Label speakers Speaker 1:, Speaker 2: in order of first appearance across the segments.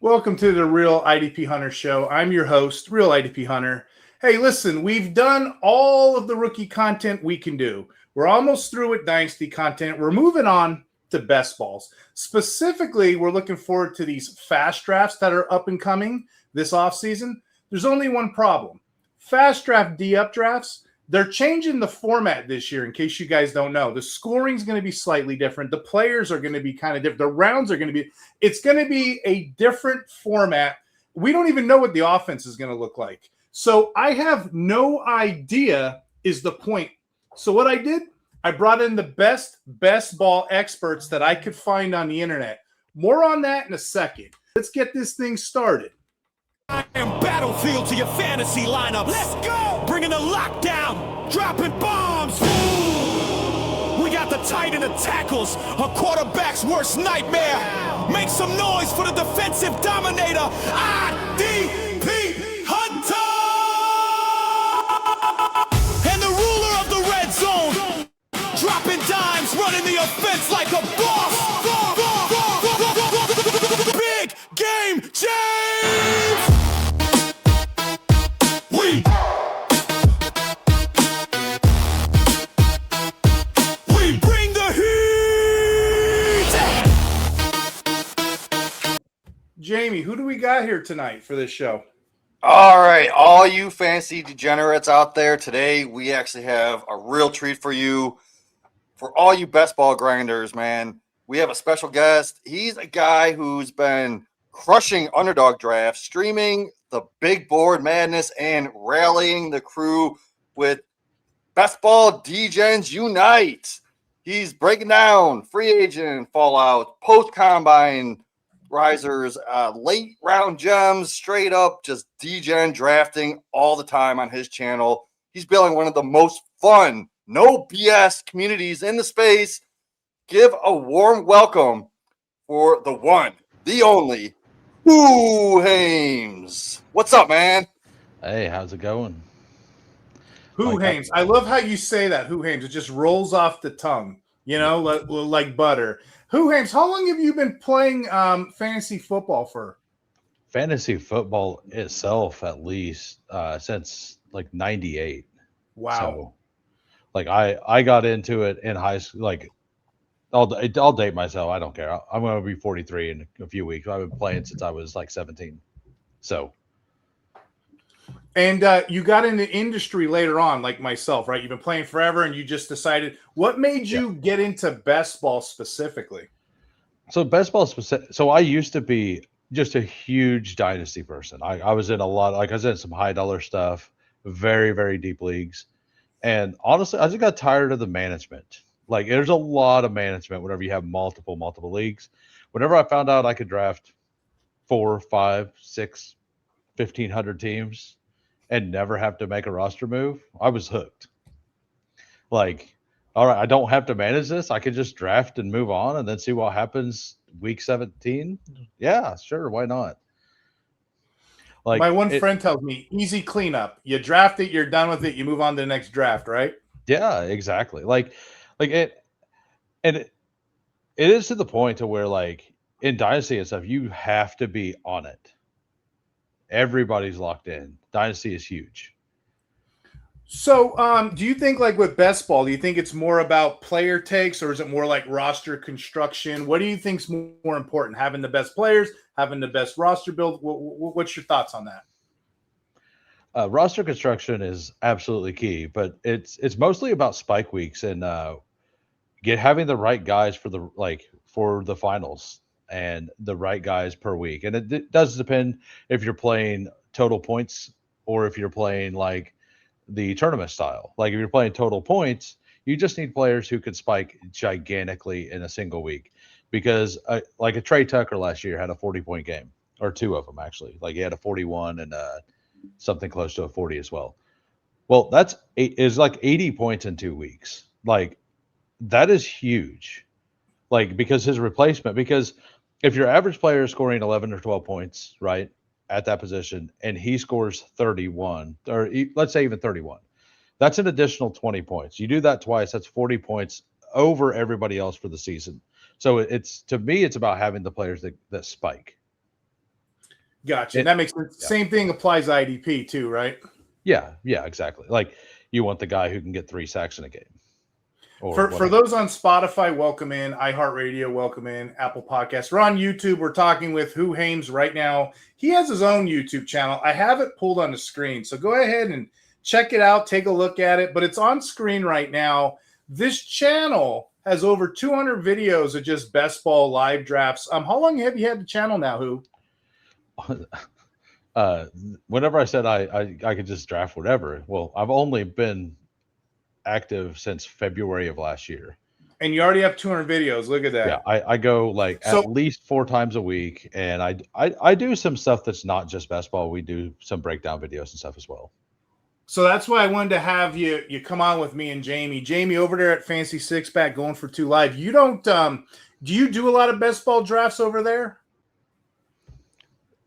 Speaker 1: Welcome to the Real IDP Hunter Show. I'm your host, Real IDP Hunter. Hey, listen, we've done all of the rookie content we can do. We're almost through with Dynasty content. We're moving on to best balls. Specifically, we're looking forward to these fast drafts that are up and coming this offseason. There's only one problem. Fast draft D-up drafts, they're changing the format this year, in case you guys don't know. The scoring is going to be slightly different. The players are going to be kind of different. The rounds are going to be – it's going to be a different format. We don't even know what the offense is going to look like. So I have no idea is the point. So what I did, I brought in the best ball experts that I could find on the internet. More on that in a second. Let's get this thing started.
Speaker 2: I am battlefield to your fantasy lineup. Let's go! Bringing the lockdown, dropping bombs. We got the tight end of tackles, a quarterback's worst nightmare. Make some noise for the defensive dominator, IDP Hunter! And the ruler of the red zone, dropping dimes, running the offense like a boss. Big game, James! We bring the heat!
Speaker 1: Jamie, who do we got here tonight for this show?
Speaker 3: All right, all you fantasy degenerates out there, today we actually have a real treat for you. For all you best ball grinders, man, we have a special guest. He's a guy who's been crushing Underdog Draft, streaming the big board madness, and rallying the crew with Best Ball Degens Unite. He's breaking down free agent fallout, post-combine risers, late round gems, straight up just degen drafting all the time on his channel. He's building one of the most fun, no BS communities in the space. Give a warm welcome for the one, the only, Hoohames. What's up, man?
Speaker 4: Hey, how's it going?
Speaker 1: Hoohames. I love how you say that, Hoohames. It just rolls off the tongue, you know, like butter. Hoohames, how long have you been playing fantasy football for?
Speaker 4: Fantasy football itself, at least since like '98.
Speaker 1: Wow.
Speaker 4: So, like I got into it in high school. Like I'll date myself. I don't care. I'm going to be 43 in a few weeks. I've been playing since I was like 17. So.
Speaker 1: And you got in the industry later on, like myself, right? You've been playing forever, and you just decided. What made you get into best ball specifically?
Speaker 4: So best ball specific. So I used to be just a huge dynasty person. I was in a lot. Like I was in some high dollar stuff, very very deep leagues, and honestly, I just got tired of the management. Like there's a lot of management whenever you have multiple leagues. Whenever I found out I could draft 4, 5, 6, 1,500 teams and never have to make a roster move, I was hooked. Like, all right, I don't have to manage this. I could just draft and move on and then see what happens week 17. Yeah, sure. Why not?
Speaker 1: Like my one friend tells me, easy cleanup. You draft it, you're done with it, you move on to the next draft, right?
Speaker 4: Yeah, exactly. Like it, and it is to the point to where, like, in Dynasty and stuff, you have to be on it. Everybody's locked in. Dynasty is huge.
Speaker 1: So, do you think, like with best ball, do you think it's more about player takes, or is it more like roster construction? What do you think's more important? Having the best players, having the best roster build? What's your thoughts on that?
Speaker 4: Roster construction is absolutely key, but it's mostly about spike weeks and having the right guys for the finals and the right guys per week. And it does depend if you're playing total points or if you're playing like the tournament style. Like if you're playing total points, you just need players who could spike gigantically in a single week, because like a Trey Tucker last year had a 40-point game, or two of them actually. Like he had a 41 and something close to a 40 as well. Well, is like 80 points in 2 weeks. Like that is huge. Like because his replacement, because if your average player is scoring 11 or 12 points, right, at that position, and he scores 31, or let's say even 31, that's an additional 20 points. You do that twice, that's 40 points over everybody else for the season. So to me, it's about having the players that spike.
Speaker 1: Gotcha. That makes sense.
Speaker 4: Yeah.
Speaker 1: Same thing applies to IDP too, right?
Speaker 4: Yeah, exactly. Like you want the guy who can get 3 sacks in a game.
Speaker 1: For those on Spotify, welcome in. iHeartRadio, welcome in. Apple Podcasts. We're on YouTube. We're talking with Hoohames right now. He has his own YouTube channel. I have it pulled on the screen. So go ahead and check it out. Take a look at it. But it's on screen right now. This channel has over 200 videos of just best ball live drafts. How long have you had the channel now, Who?
Speaker 4: Whenever I said I could just draft whatever. Well, I've only been active since February of last year.
Speaker 1: And you already have 200 videos. Look at that.
Speaker 4: Yeah, I go like at least 4 times a week, and I do some stuff that's not just best ball. We do some breakdown videos and stuff as well.
Speaker 1: So that's why I wanted to have you come on with me and Jamie. Jamie over there at Fancy Six Pack going for 2 live. You don't do you do a lot of best ball drafts over there?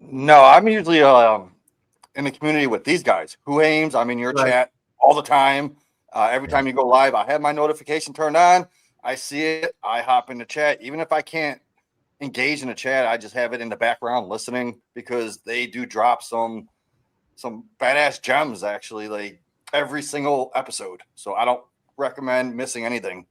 Speaker 3: No, I'm usually in the community with these guys. Hoohames, I'm in your chat all the time. Every time you go live, I have my notification turned on. I see it. I hop in the chat. Even if I can't engage in the chat, I just have it in the background listening because they do drop some badass gems, actually, like every single episode. So I don't recommend missing anything.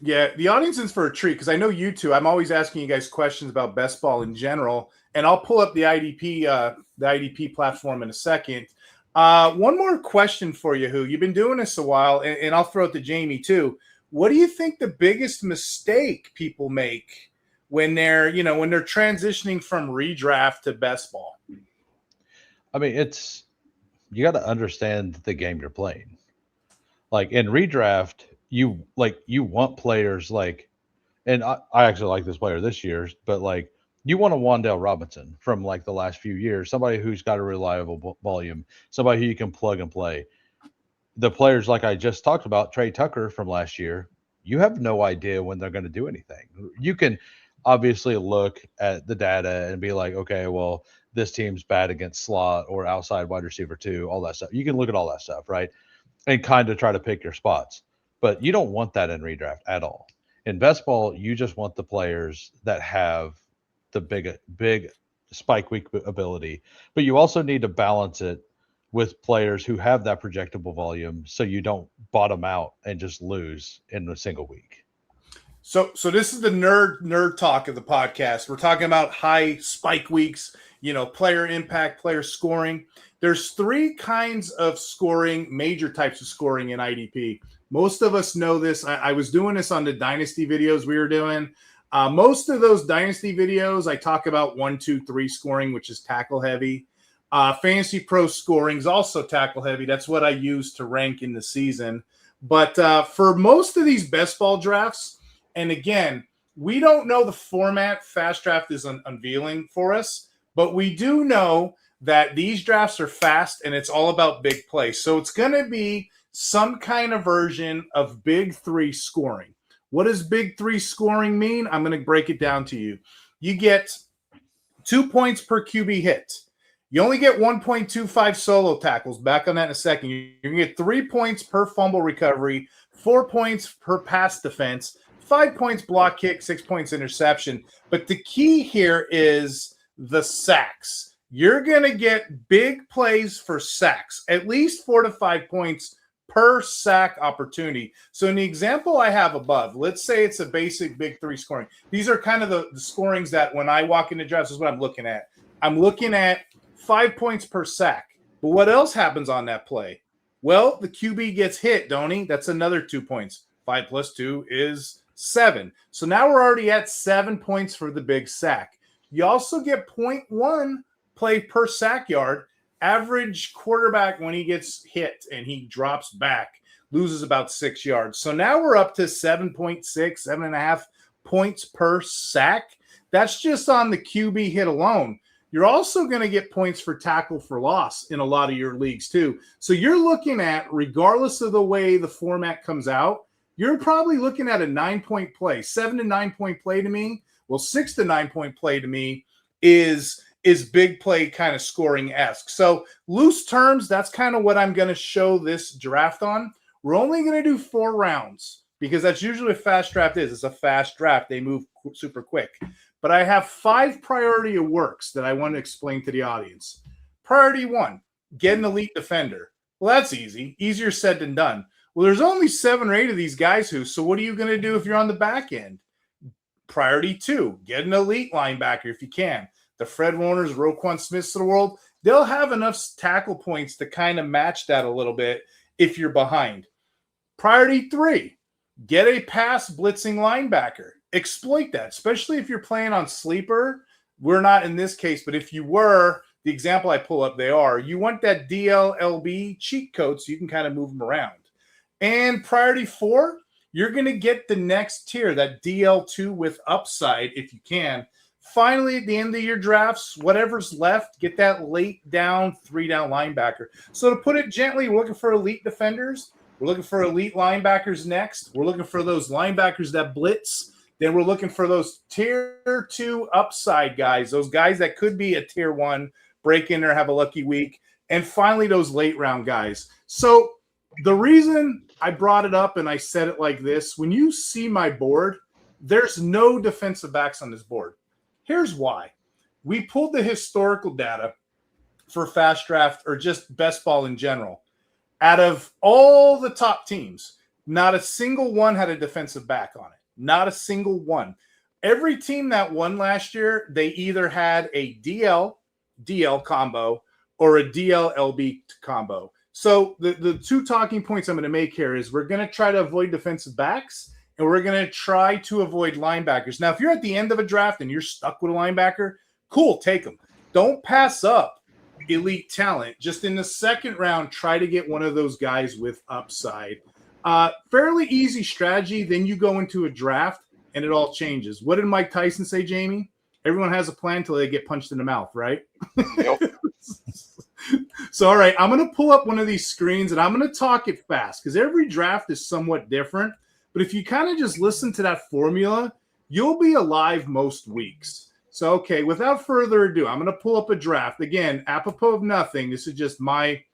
Speaker 1: Yeah, the audience is for a treat because I know you two. I'm always asking you guys questions about best ball in general, and I'll pull up the IDP platform in a second. One more question for you, Who. You've been doing this a while, and I'll throw it to Jamie too. What do you think the biggest mistake people make when they're transitioning from redraft to best ball?
Speaker 4: I mean, you got to understand the game you're playing. Like in redraft, you want players like, and I actually like this player this year, but like you want a Wan'Dale Robinson from like the last few years, somebody who's got a reliable volume, somebody who you can plug and play. The players like I just talked about, Trey Tucker from last year, you have no idea when they're going to do anything. You can obviously look at the data and be like, okay, well, this team's bad against slot or outside wide receiver 2, all that stuff. You can look at all that stuff, right? And kind of try to pick your spots. But you don't want that in redraft at all. In best ball, you just want the players that have the big spike week ability. But you also need to balance it with players who have that projectable volume so you don't bottom out and just lose in a single week.
Speaker 1: So this is the nerd talk of the podcast. We're talking about high spike weeks, player impact, player scoring. There's 3 kinds of scoring, major types of scoring in IDP. Most of us know this. I was doing this on the Dynasty videos we were doing. Most of those Dynasty videos, I talk about 1, 2, 3 scoring, which is tackle heavy. Fantasy Pro scoring is also tackle heavy. That's what I use to rank in the season. But for most of these best ball drafts, and again, we don't know the format Fast Draft is unveiling for us, but we do know that these drafts are fast and it's all about big play. So it's going to be some kind of version of big 3 scoring. What does big 3 scoring mean? I'm going to break it down to you. You get 2 points per QB hit. You only get 1.25 solo tackles. Back on that in a second. You're going to get 3 points per fumble recovery, 4 points per pass defense, 5 points block kick, 6 points interception. But the key here is the sacks. You're going to get big plays for sacks, at least 4 to 5 points per sack opportunity. So in the example I have above, let's say it's a basic big 3 scoring. These are kind of the scorings that when I walk into drafts is what I'm looking at. I'm looking at 5 points per sack. But what else happens on that play? Well, the QB gets hit, don't he? That's another 2 points. 5 plus 2 is 7. So now we're already at 7 points for the big sack. You also get 0.1 play per sack yard. Average quarterback, when he gets hit and he drops back, loses about 6 yards. So now we're up to 7.6, 7.5 points per sack. That's just on the QB hit alone. You're also going to get points for tackle for loss in a lot of your leagues too. So you're looking at, regardless of the way the format comes out, you're probably looking at a 9-point play. 7 to 9 point play to me, well, 6 to 9 point play to me is big play kind of scoring-esque. So loose terms, that's kind of what I'm going to show this draft on. We're only going to do 4 rounds because that's usually what fast draft is. It's a fast draft. They move super quick. but I have 5 priority of works that I want to explain to the audience. Priority 1, get an elite defender. Well, that's easy. Easier said than done. Well, there's only 7 or 8 of these guys so what are you going to do if you're on the back end? Priority 2, get an elite linebacker if you can. The Fred Warners, Roquan Smiths of the world, they'll have enough tackle points to kind of match that a little bit if you're behind. Priority 3, get a pass blitzing linebacker. Exploit that, especially if you're playing on sleeper. We're not in this case, but if you were, the example I pull up, they are. You want that DL/LB cheat code so you can kind of move them around. And priority 4, you're going to get the next tier, that DL2 with upside if you can. Finally, at the end of your drafts, whatever's left, get that late down, 3-down linebacker. So to put it gently, we're looking for elite defenders. We're looking for elite linebackers next. We're looking for those linebackers that blitz. Then we're looking for those tier 2 upside guys, those guys that could be a tier 1, break in there, have a lucky week. And finally, those late round guys. So the reason I brought it up and I said it like this, when you see my board, there's no defensive backs on this board. Here's why. We pulled the historical data for Fast Draft or just Best Ball in general. Out of all the top teams, not a single one had a defensive back on it. Not a single one. Every team that won last year, they either had a DL combo or a DL/LB combo. So the 2 talking points I'm going to make here is we're going to try to avoid defensive backs and we're going to try to avoid linebackers. Now, if you're at the end of a draft and you're stuck with a linebacker, cool, take them. Don't pass up elite talent. Just in the second round, try to get one of those guys with upside. Fairly easy strategy. Then you go into a draft and it all changes. What did Mike Tyson say, Jamie? Everyone has a plan until they get punched in the mouth, right?
Speaker 3: Yep.
Speaker 1: So, all right, I'm going to pull up one of these screens and I'm going to talk it fast because every draft is somewhat different. But if you kind of just listen to that formula, you'll be alive most weeks. So, okay, without further ado, I'm going to pull up a draft. Again, apropos of nothing, this is just my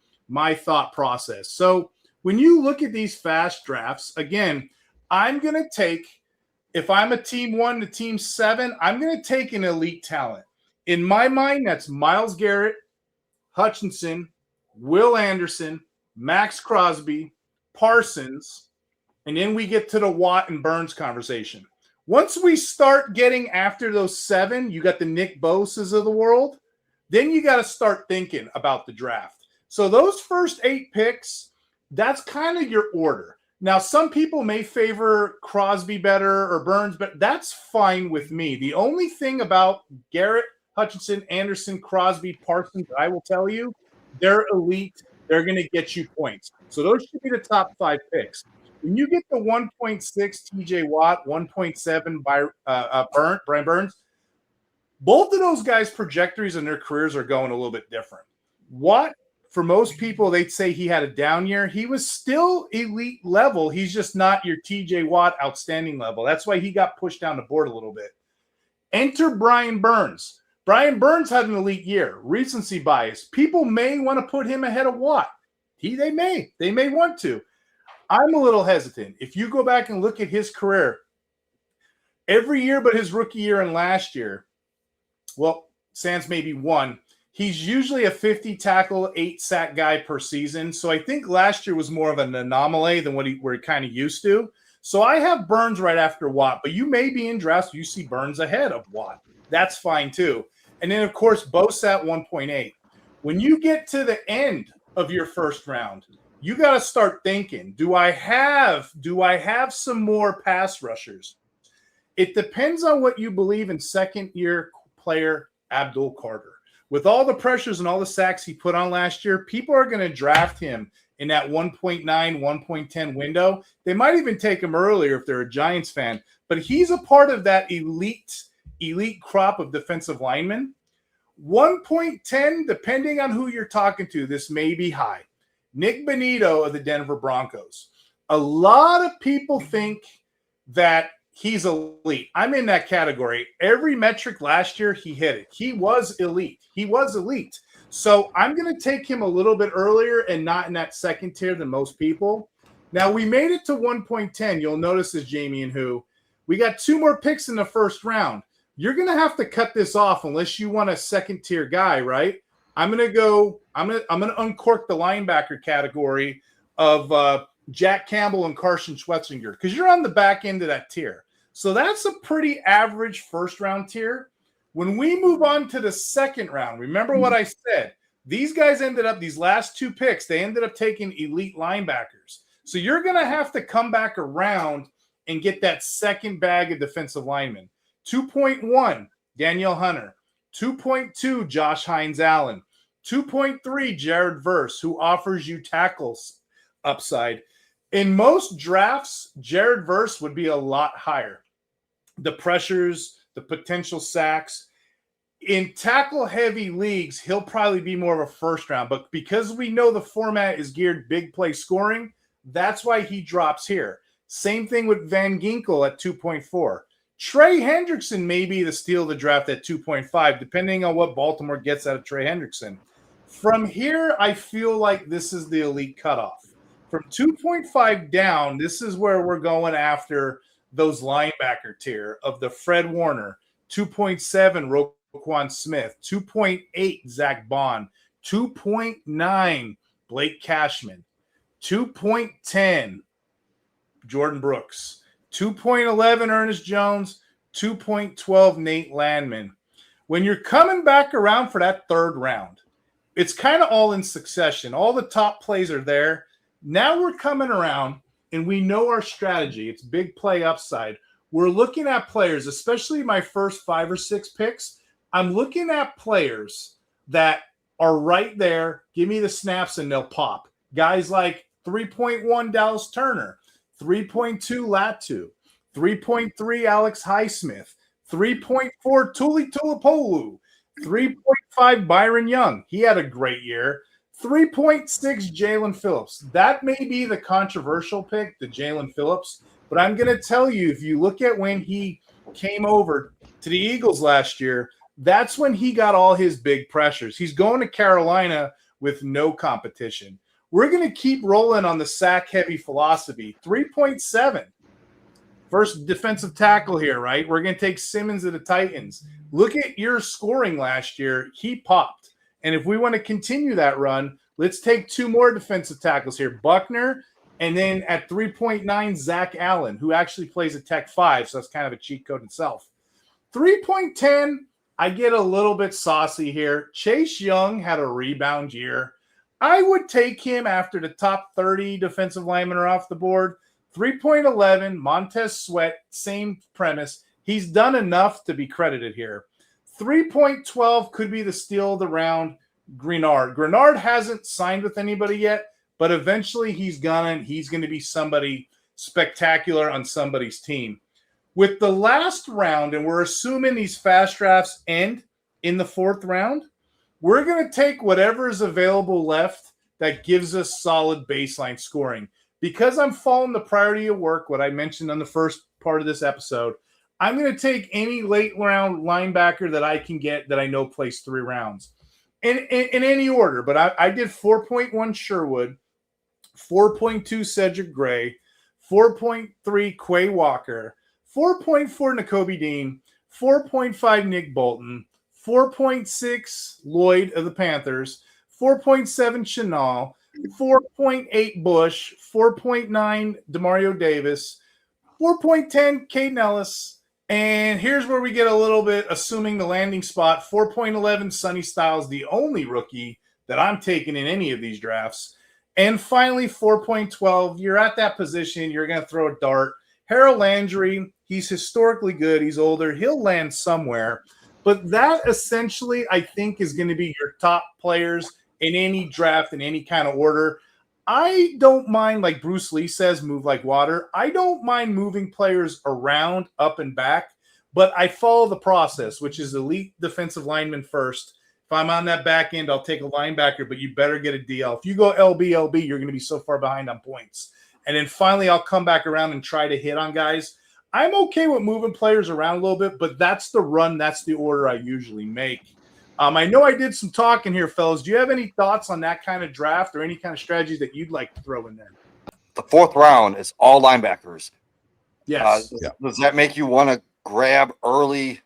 Speaker 1: thought process. So when you look at these fast drafts, again, I'm going to take, if I'm a team 1 to team 7, I'm going to take an elite talent. In my mind, that's Myles Garrett, Hutchinson, Will Anderson, Max Crosby, Parsons, and then we get to the Watt and Burns conversation. Once we start getting after those 7, you got the Nick Bosas of the world, then you got to start thinking about the draft. So those first 8 picks, that's kind of your order. Now, some people may favor Crosby better or Burns, but that's fine with me. The only thing about Garrett, Hutchinson, Anderson, Crosby, Parsons, I will tell you, they're elite. They're going to get you points. So those should be the top 5 picks. When you get the 1.6 TJ Watt, 1.7 by Brian Burns, both of those guys' trajectories in their careers are going a little bit different. Watt, for most people, they'd say he had a down year. He was still elite level. He's just not your TJ Watt outstanding level. That's why he got pushed down the board a little bit. Enter Brian Burns. Brian Burns had an elite year. Recency bias. People may want to put him ahead of Watt. They may want to. I'm a little hesitant. If you go back and look at his career, every year but his rookie year and last year, well, sans maybe 1, he's usually a 50 tackle, 8 sack guy per season. So I think last year was more of an anomaly than we're kind of used to. So I have Burns right after Watt, but you may be in drafts you see Burns ahead of Watt. That's fine too. And then, of course, Bosa at 1.8. When you get to the end of your first round, you got to start thinking, do I have some more pass rushers? It depends on what you believe in second-year player Abdul Carter. With all the pressures and all the sacks he put on last year, people are going to draft him in that 1.9, 1.10 window. They might even take him earlier if they're a Giants fan. But he's a part of that elite crop of defensive linemen. 1.10, depending on who you're talking to, this may be high. Nick Bonito of the Denver Broncos. A lot of people think that he's elite. I'm in that category. Every metric last year, he hit it. He was elite. So I'm going to take him a little bit earlier and not in that second tier than most people. Now, we made it to 1.10. You'll notice this, Jamie and Who. We got 2 more picks in the first round. you're going to have to cut this off unless you want a second tier guy, right? I'm going to uncork the linebacker category of Jack Campbell and Carson Schwetzinger because you're on the back end of that tier. So that's a pretty average first round tier. When we move on to the second round, remember what I said. These guys ended up, these last 2 picks, they ended up taking elite linebackers. So you're going to have to come back around and get that second bag of defensive linemen. 2.1, Danielle Hunter. 2.2, Josh Hines-Allen. 2.3, Jared Verse, who offers you tackles upside. In most drafts, Jared Verse would be a lot higher. The pressures, the potential sacks. In tackle-heavy leagues, he'll probably be more of a first round. But because we know the format is geared big play scoring, that's why he drops here. Same thing with Van Ginkel at 2.4. Trey Hendrickson may be the steal of the draft at 2.5, depending on what Baltimore gets out of Trey Hendrickson. From here, I feel like this is the elite cutoff. From 2.5 down, this is where we're going after those linebacker tier of the Fred Warner, 2.7, Roquan Smith, 2.8, Zach Bond, 2.9, Blake Cashman, 2.10, Jordan Brooks, 2.11, Ernest Jones, 2.12, Nate Landman. When you're coming back around for that third round, it's kind of all in succession. All the top plays are there. Now we're coming around, and we know our strategy. It's big play upside. We're looking at players, especially my first 5 or 6 picks. I'm looking at players that are right there. Give me the snaps, and they'll pop. Guys like 3.1 Dallas Turner, 3.2 Latu, 3.3 Alex Highsmith, 3.4 Tuli Tuipulotu, 3.5 Byron Young. He had a great year. 3.6 Jalen Phillips. That may be the controversial pick, the Jalen Phillips, but I'm going to tell you, if you look at when he came over to the Eagles last year, that's when he got all his big pressures. He's going to Carolina with no competition. We're going to keep rolling on the sack-heavy philosophy. 3.7. First defensive tackle here, right? We're going to take Simmons of the Titans. Look at your scoring last year. He popped. And if we want to continue that run, let's take 2 more defensive tackles here. Buckner, and then at 3.9, Zach Allen, who actually plays a Tech 5, so that's kind of a cheat code itself. 3.10, I get a little bit saucy here. Chase Young had a rebound year. I would take him after the top 30 defensive linemen are off the board. 3.11, Montez Sweat, same premise. He's done enough to be credited here. 3.12 could be the steal of the round, Grenard. Grenard hasn't signed with anybody yet, but eventually he's going to be somebody spectacular on somebody's team. With the last round, and we're assuming these fast drafts end in the 4th round, we're going to take whatever is available left that gives us solid baseline scoring. Because I'm following the priority of work, what I mentioned on the first part of this episode, I'm going to take any late round linebacker that I can get that I know plays 3 rounds in any order. But I did 4.1 Sherwood, 4.2 Cedric Gray, 4.3 Quay Walker, 4.4 Nakobe Dean, 4.5 Nick Bolton, 4.6 Lloyd of the Panthers, 4.7 Chenal, 4.8 Bush, 4.9 Demario Davis, 4.10 Caden Ellis, and here's where we get a little bit, assuming the landing spot, 4.11 Sonny Styles, the only rookie that I'm taking in any of these drafts. And finally, 4.12, you're at that position, you're going to throw a dart. Harold Landry, he's historically good, he's older, he'll land somewhere. But that essentially, I think, is going to be your top players in any draft, in any kind of order. I don't mind, like Bruce Lee says, move like water. I don't mind moving players around, up and back, but I follow the process, which is elite defensive lineman first. If I'm on that back end, I'll take a linebacker, but you better get a DL. If you go LB, you're going to be so far behind on points. And then finally, I'll come back around and try to hit on guys. I'm okay with moving players around a little bit, but that's the run. That's the order I usually make. I know I did some talking here, fellas. Do you have any thoughts on that kind of draft or any kind of strategies that you'd like to throw in there?
Speaker 3: The 4th round is all linebackers.
Speaker 1: Yes.
Speaker 3: Does that make you want to grab early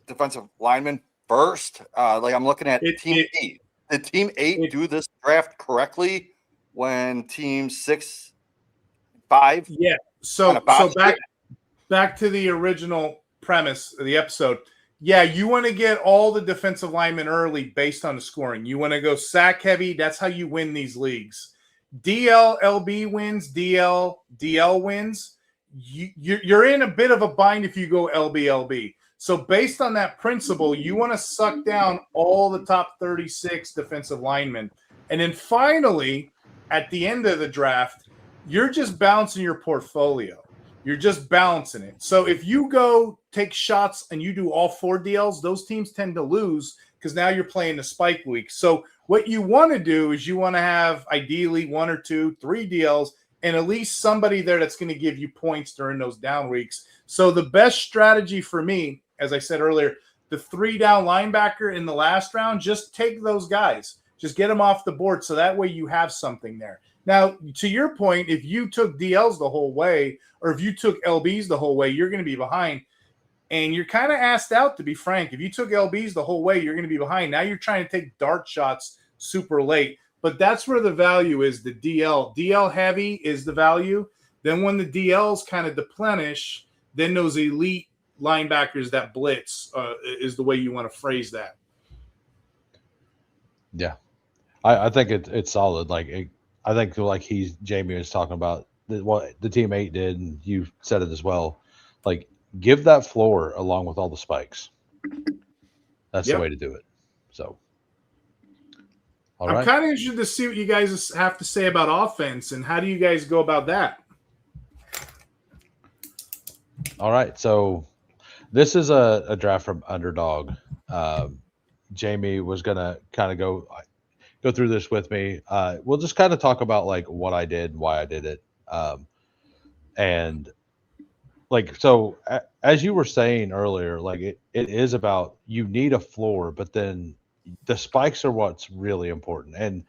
Speaker 3: defensive linemen first. Like I'm looking at Team 8. Did Team 8 do this draft correctly when Team 6, 5?
Speaker 1: Yeah. So back to the original premise of the episode. Yeah, you want to get all the defensive linemen early based on the scoring. You want to go sack heavy. That's how you win these leagues. DL, LB wins, DL wins. You're in a bit of a bind if you go LB. So based on that principle, you want to suck down all the top 36 defensive linemen. And then finally, at the end of the draft, you're just balancing your portfolio. You're just balancing it. So if you go take shots and you do all 4 DLs, those teams tend to lose because now you're playing the spike week. So what you want to do is you want to have ideally 1 or 2, 3 DLs and at least somebody there that's going to give you points during those down weeks. So the best strategy for me, as I said earlier, the 3 down linebacker in the last round, just take those guys. Just get them off the board so that way you have something there. Now, to your point, if you took DLs the whole way or if you took LBs the whole way, you're going to be behind. And you're kind of asked out, to be frank. If you took LBs the whole way, you're going to be behind. Now you're trying to take dart shots super late. But that's where the value is, the DL. DL heavy is the value. Then when the DLs kind of deplenish, then those elite linebackers that blitz is the way you want to phrase that.
Speaker 4: Yeah. I think it's solid. I think like Jamie was talking about what the Team 8 did, and you said it as well. Like, give that floor along with all the spikes. That's the way to do it. So,
Speaker 1: I'm kind of interested to see what you guys have to say about offense and how do you guys go about that?
Speaker 4: All right. So this is a draft from Underdog. Jamie was going to kind of go through this with me. We'll just kind of talk about like what I did, why I did it. And like, so as you were saying earlier, like it is about, you need a floor, but then the spikes are what's really important. And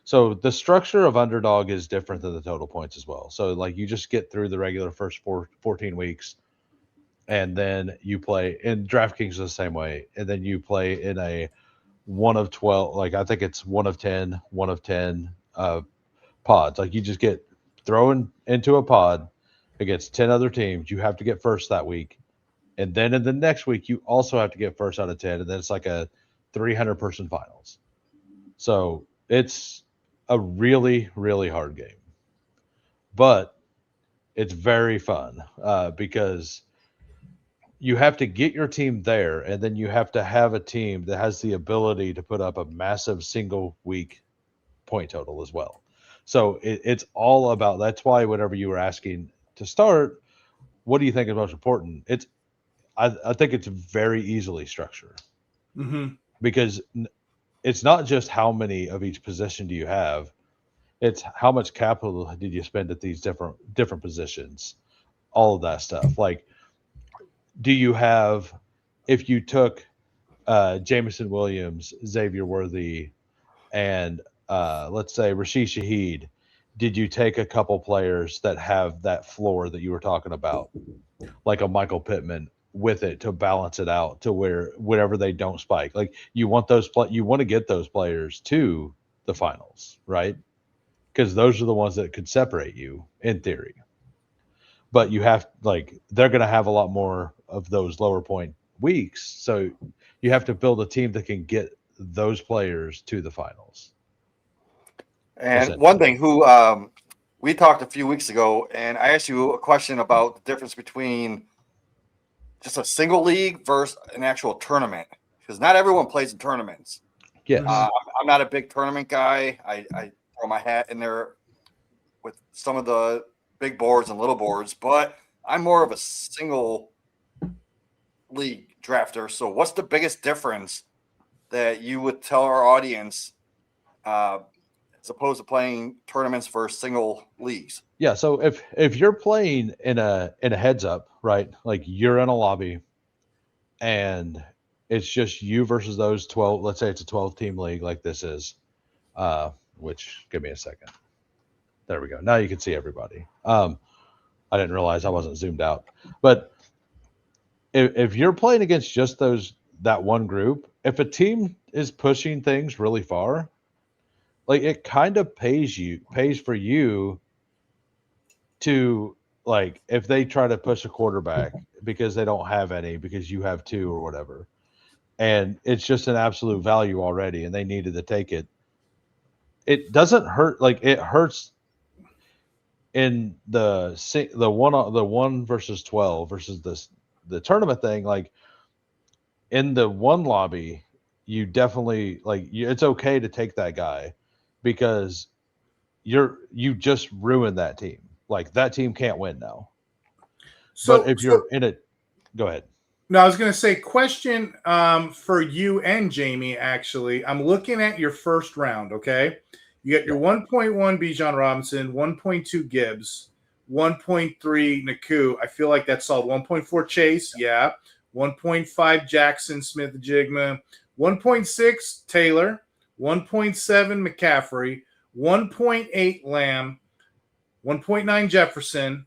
Speaker 4: so the structure of Underdog is different than the total points as well. So like you just get through the regular first 14 weeks and then you play in DraftKings is the same way. And then you play in a 1 of 12, like I think it's 1 of 10 pods. Like you just get thrown into a pod against 10 other teams. You have to get first that week. And then in the next week, you also have to get first out of 10. And then it's like a 300-person finals. So it's a really, really hard game. But it's very fun because you have to get your team there, and then you have to have a team that has the ability to put up a massive single week point total as well. So it's all about, that's why whenever you were asking to start, what do you think is most important? I think it's very easily structured because it's not just how many of each position do you have, it's how much capital did you spend at these different positions, all of that stuff. Like, do you have, if you took Jameson Williams, Xavier Worthy, and let's say Rashee Shaheed, did you take a couple players that have that floor that you were talking about, like a Michael Pittman, with it to balance it out to where whenever they don't spike, like you want you want to get those players to the finals, right? Because those are the ones that could separate you in theory. But you have, like, they're going to have a lot more of those lower point weeks. So you have to build a team that can get those players to the finals.
Speaker 3: And one thing we talked a few weeks ago, and I asked you a question about the difference between just a single league versus an actual tournament, because not everyone plays in tournaments.
Speaker 4: Yes.
Speaker 3: I'm not a big tournament guy. I throw my hat in there with some of the big boards and little boards, but I'm more of a single league drafter. So what's the biggest difference that you would tell our audience as opposed to playing tournaments for single leagues?
Speaker 4: Yeah. So if you're playing in a heads up, right? Like you're in a lobby and it's just you versus those 12, let's say it's a 12 team league like this is, which give me a second. There we go. Now you can see everybody. I didn't realize I wasn't zoomed out, but if you're playing against just that one group, if a team is pushing things really far, like it kind of pays for you to, like, if they try to push a quarterback because they don't have any, because you have two or whatever, and it's just an absolute value already and they needed to take it. It doesn't hurt. Like, it hurts in the 1 versus 12 versus the tournament thing. Like, in the one lobby, you definitely, like, it's okay to take that guy because you just ruined that team. Like, that team can't win now. But if you're in it, go ahead.
Speaker 1: No, I was going to say, question for you and Jamie, actually. I'm looking at your first round, okay? You got your 1.1 Bijan Robinson, 1.2 Gibbs, 1.3 Naku. I feel like that's solid. 1.4 Chase, yeah. 1.5 Jackson Smith-Jigma, 1.6 Taylor, 1.7 McCaffrey, 1.8 Lamb, 1.9 Jefferson.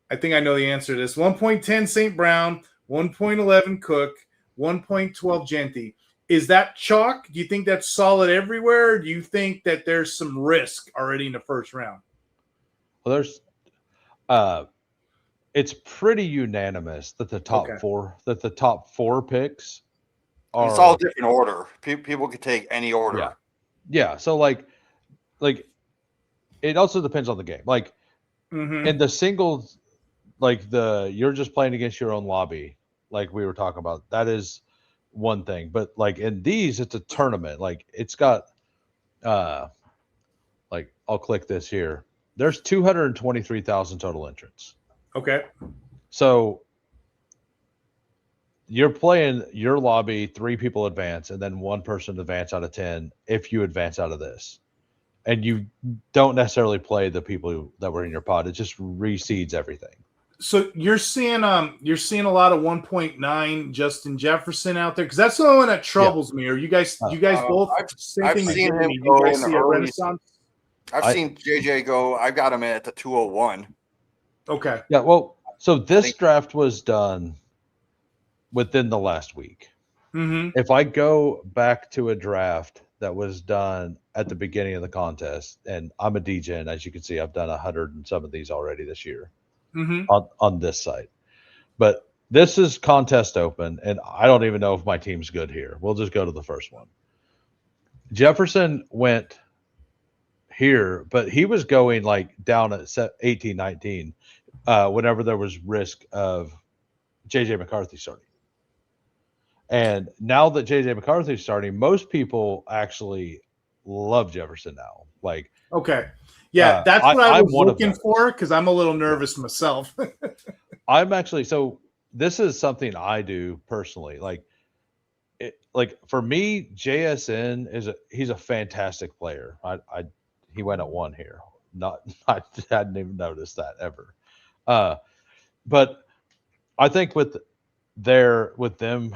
Speaker 1: I think I know the answer to this. 1.10 St. Brown, 1.11 Cook, 1.12 Genty. Is that chalk? Do you think that's solid everywhere? Or do you think that there's some risk already in the first round?
Speaker 4: Well, it's pretty unanimous that the top four picks are.
Speaker 3: It's all different order. People could take any order.
Speaker 4: Yeah. So like it also depends on the game. Like in the singles, like you're just playing against your own lobby, like we were talking about. That is one thing. But like in these, it's a tournament. Like it's got like, I'll click this here. There's 223,000 total entrants.
Speaker 1: Okay.
Speaker 4: So you're playing your lobby, 3 people advance, and then 1 person advance out of 10 if you advance out of this. And you don't necessarily play the people that were in your pod. It just reseeds everything.
Speaker 1: So you're seeing a lot of 1.9 Justin Jefferson out there, because that's the only one that troubles me. Are you guys both?
Speaker 3: I've seen him
Speaker 1: you guys see a renaissance?
Speaker 3: I've seen JJ go. I've got him at the 201.
Speaker 1: Okay.
Speaker 4: Yeah. Well, so this draft was done within the last week. If I go back to a draft that was done at the beginning of the contest, and I'm a DGen, as you can see, I've done 100 and some of these already this year on this site. But this is contest open, and I don't even know if my team's good here. We'll just go to the first one. Jefferson went here, but he was going like down at 18, 19 whenever there was risk of JJ McCarthy starting. And now that JJ McCarthy is starting, most people actually love Jefferson now. Like,
Speaker 1: okay. Yeah, that's what I was looking for, because I'm a little nervous myself.
Speaker 4: I'm actually, so this is something I do personally. Like for me, JSN he's a fantastic player. He went at 1 here. I hadn't even noticed that ever. But I think with them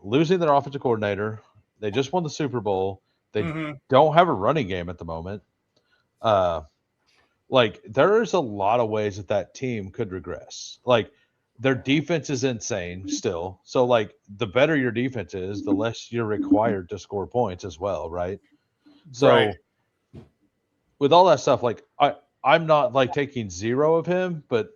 Speaker 4: losing their offensive coordinator, they just won the Super Bowl. They don't have a running game at the moment. Like, there's a lot of ways that team could regress. Like, their defense is insane still. So, like, the better your defense is, the less you're required to score points as well, right? So, with all that stuff, like, I'm not, like, taking 0 of him, but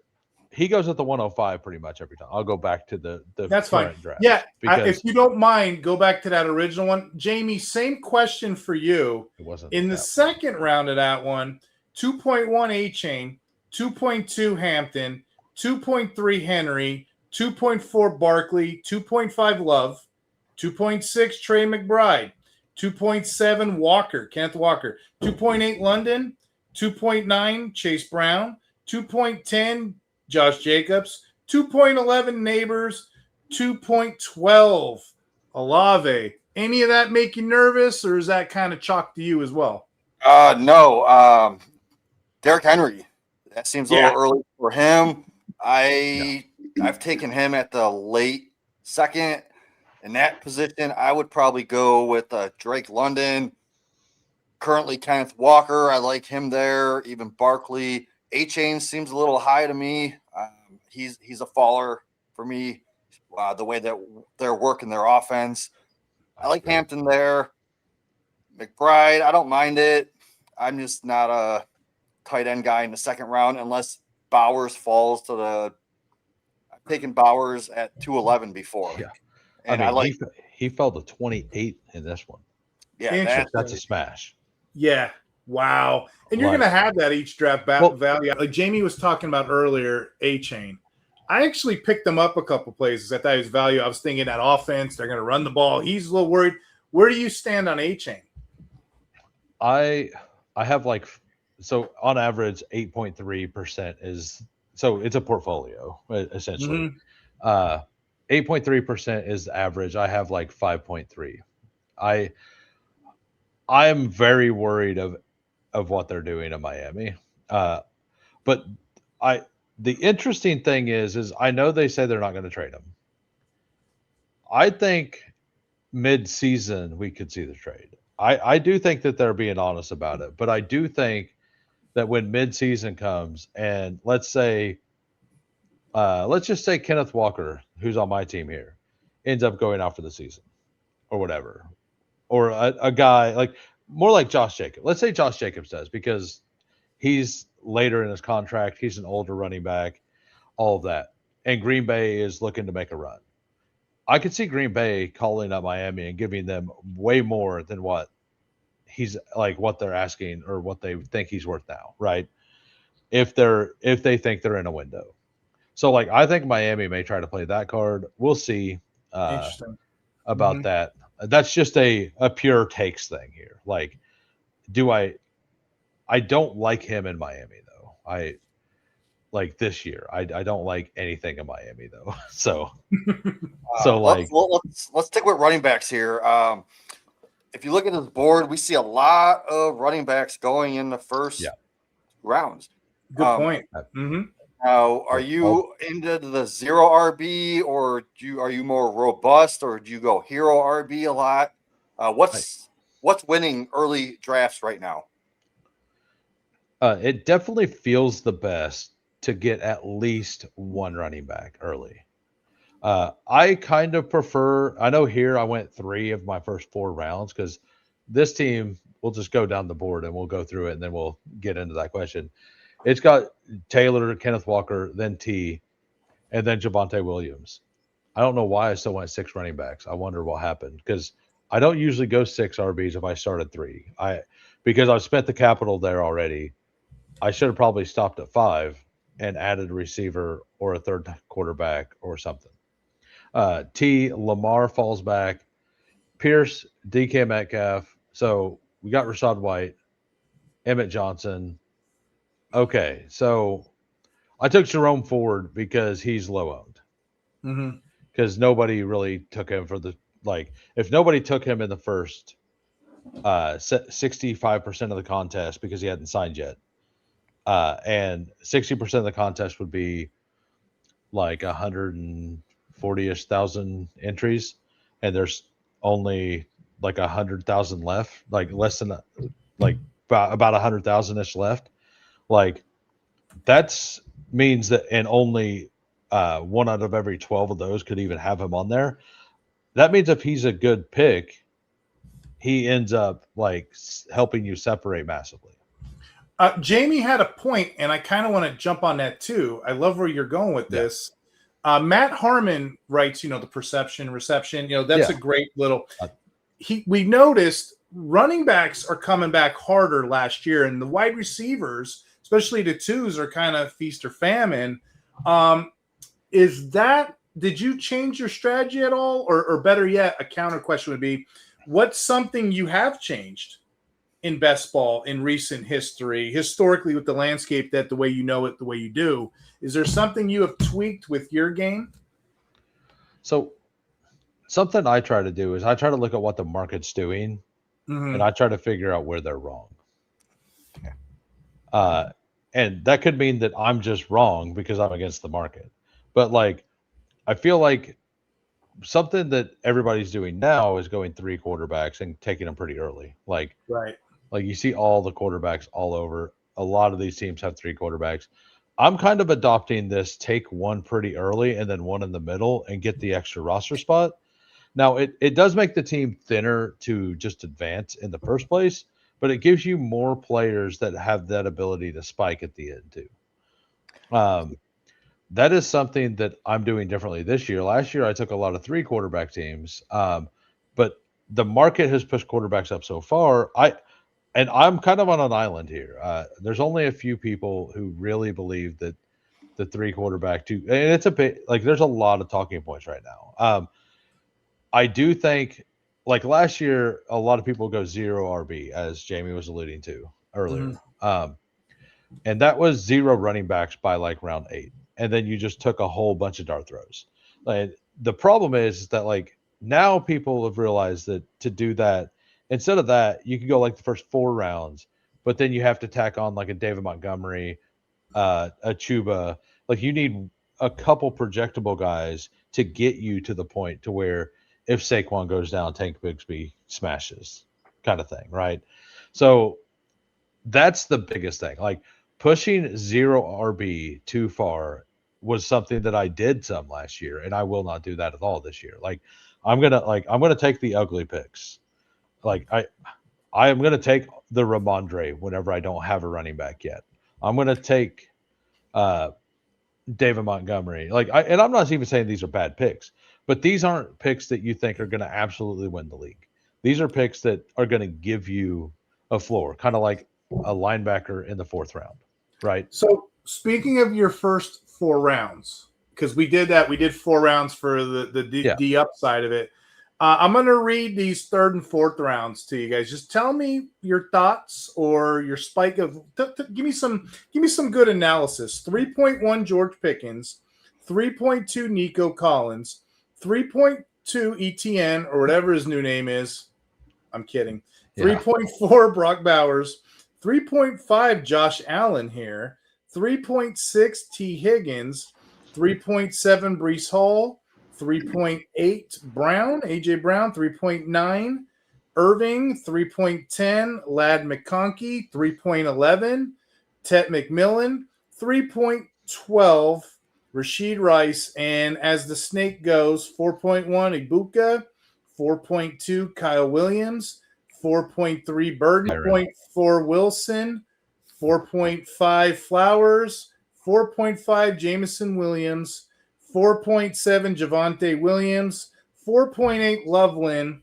Speaker 4: he goes at the 105 pretty much every time. I'll go back to the
Speaker 1: that's fine.
Speaker 4: Draft.
Speaker 1: Yeah, if you don't mind, go back to that original one. Jamie, same question for you.
Speaker 4: It wasn't
Speaker 1: in the second round of that one. 2.1 A-Chain, 2.2 Hampton, 2.3 Henry, 2.4 Barkley, 2.5 Love, 2.6 Trey McBride, 2.7 Kenneth Walker, 2.8 London, 2.9 Chase Brown, 2.10 Josh Jacobs, 2.11 Neighbors, 2.12 Olave. Any of that make you nervous, or is that kind of chalk to you as well?
Speaker 3: No. Derrick Henry. That seems a little early for him. I've taken him at the late second. In that position, I would probably go with Drake London. Currently, Kenneth Walker. I like him there. Even Barkley. A-Chain seems a little high to me. He's a faller for me. the way that they're working their offense. I like Hampton there. McBride, I don't mind it. I'm just not a tight end guy in the second round unless Bowers falls to the. I've taken Bowers at 211 before.
Speaker 4: Yeah.
Speaker 3: And
Speaker 4: I mean, he fell to 28 in this one.
Speaker 3: Yeah,
Speaker 4: That's a smash.
Speaker 1: Yeah. Wow. And you're going to have that each draft value. Like Jamie was talking about earlier, A-Chain. I actually picked them up a couple places. I thought he was value. I was thinking that offense, they're going to run the ball. He's a little worried. Where do you stand on A-Chain?
Speaker 4: I have so on average 8.3% is, so it's a portfolio essentially. 8.3% is average. I have 5.3. I'm very worried of what they're doing in Miami. But the interesting thing is I know they say they're not going to trade him. I think mid-season we could see the trade. I do think that they're being honest about it, but I do think that when mid-season comes and let's just say Kenneth Walker, who's on my team here, ends up going out for the season or whatever, or a guy more like Josh Jacobs. Let's say Josh Jacobs does, because he's later in his contract. He's an older running back, all of that. And Green Bay is looking to make a run. I could see Green Bay calling up Miami and giving them way more than what what they're asking or what they think he's worth now, right? If they think they're in a window. So I think Miami may try to play that card. We'll see about that. That's just a pure takes thing here. I don't like him in Miami though. I this year. I don't like anything in Miami though. So
Speaker 3: let's stick with running backs here. If you look at this board, we see a lot of running backs going in the first rounds.
Speaker 1: Good point.
Speaker 3: Now, are you into the zero RB, or are you more robust, or do you go hero RB a lot? What's winning early drafts right now?
Speaker 4: It definitely feels the best to get at least one running back early. I kind of prefer, I know here I went 3 of my first 4 rounds because this team, we'll just go down the board and we'll go through it and then we'll get into that question. It's got Taylor, Kenneth Walker, then T, and then Javonte Williams. I don't know why I still went 6 running backs. I wonder what happened because I don't usually go 6 RBs if I started 3. Because I've spent the capital there already. I should have probably stopped at 5 and added a receiver or a third quarterback or something. T, Lamar falls back. Pierce, DK Metcalf. So we got Rachaad White, Emmett Johnson. Okay, so I took Jerome Ford because he's low owned. Because nobody really took him for the if nobody took him in the first 65% of the contest because he hadn't signed yet. And 60% of the contest would be 140-ish thousand entries, and there's only 100,000 left, less than about 100,000-ish left. That's means that, and only 1 out of every 12 of those could even have him on there. That means if he's a good pick, he ends up helping you separate massively.
Speaker 1: Jamie had a point, and I kind of want to jump on that too. I love where you're going with this. Matt Harmon writes, the perception, reception. That's a great little. We noticed running backs are coming back harder last year, and the wide receivers, especially the 2s, are kind of feast or famine. Did you change your strategy at all, or better yet, a counter question would be, what's something you have changed in best ball in recent history, historically with the landscape that the way you know it, the way you do? Is there something you have tweaked with your game?
Speaker 4: So something I try to do is I try to look at what the market's doing and I try to figure out where they're wrong. And that could mean that I'm just wrong because I'm against the market. But I feel like something that everybody's doing now is going 3 quarterbacks and taking them pretty early.
Speaker 1: Right.
Speaker 4: You see all the quarterbacks all over. A lot of these teams have 3 quarterbacks. I'm kind of adopting this: take one pretty early and then one in the middle and get the extra roster spot. Now, it does make the team thinner to just advance in the first place, but it gives you more players that have that ability to spike at the end too. That is something that I'm doing differently this year. Last year, I took a lot of 3 quarterback teams, but the market has pushed quarterbacks up so far. I'm kind of on an island here. There's only a few people who really believe that the 3 quarterback two, and it's a bit like there's a lot of talking points right now. I do think, like last year, a lot of people go 0 RB, as Jamie was alluding to earlier. And that was 0 running backs by like round 8. And then you just took a whole bunch of dart throws. Like, the problem is that like now people have realized that to do that, instead of that, you could go like the first 4 rounds, but then you have to tack on like a David Montgomery, a Chuba. Like you need a couple projectable guys to get you to the point to where if Saquon goes down, Tank Bigsby smashes, kind of thing, right? So that's the biggest thing. Like pushing 0 RB too far was something that I did some last year, and I will not do that at all this year. Like I'm gonna take the ugly picks. Like I am gonna take the Ramondre whenever I don't have a running back yet. I'm gonna take David Montgomery. And I'm not even saying these are bad picks, but these aren't picks that you think are going to absolutely win the league. These are picks that are going to give you a floor, kind of like a linebacker in the 4th round, right?
Speaker 1: So speaking of your first 4 rounds, because we did that, we did 4 rounds for the upside of it. I'm going to read these 3rd and 4th rounds to you guys. Just tell me your thoughts or your spike of. Give me some good analysis. 3.1 George Pickens, 3.2 Nico Collins, 3.2 ETN or whatever his new name is. I'm kidding. 3.4 Brock Bowers, 3.5 Josh Allen here, 3.6 T Higgins, 3.7 Breece Hall, 3.8 Brown, AJ Brown, 3.9 Irving, 3.10 Ladd McConkey, 3.11 Tet McMillan, 3.12 Rashee Rice, and as the snake goes, 4.1 Ibuka, 4.2 Kyle Williams, 4.3 Burden, 4.4 Wilson, 4.5 Flowers, 4.5 Jamison Williams, 4.7 Javonte Williams, 4.8 Loveland,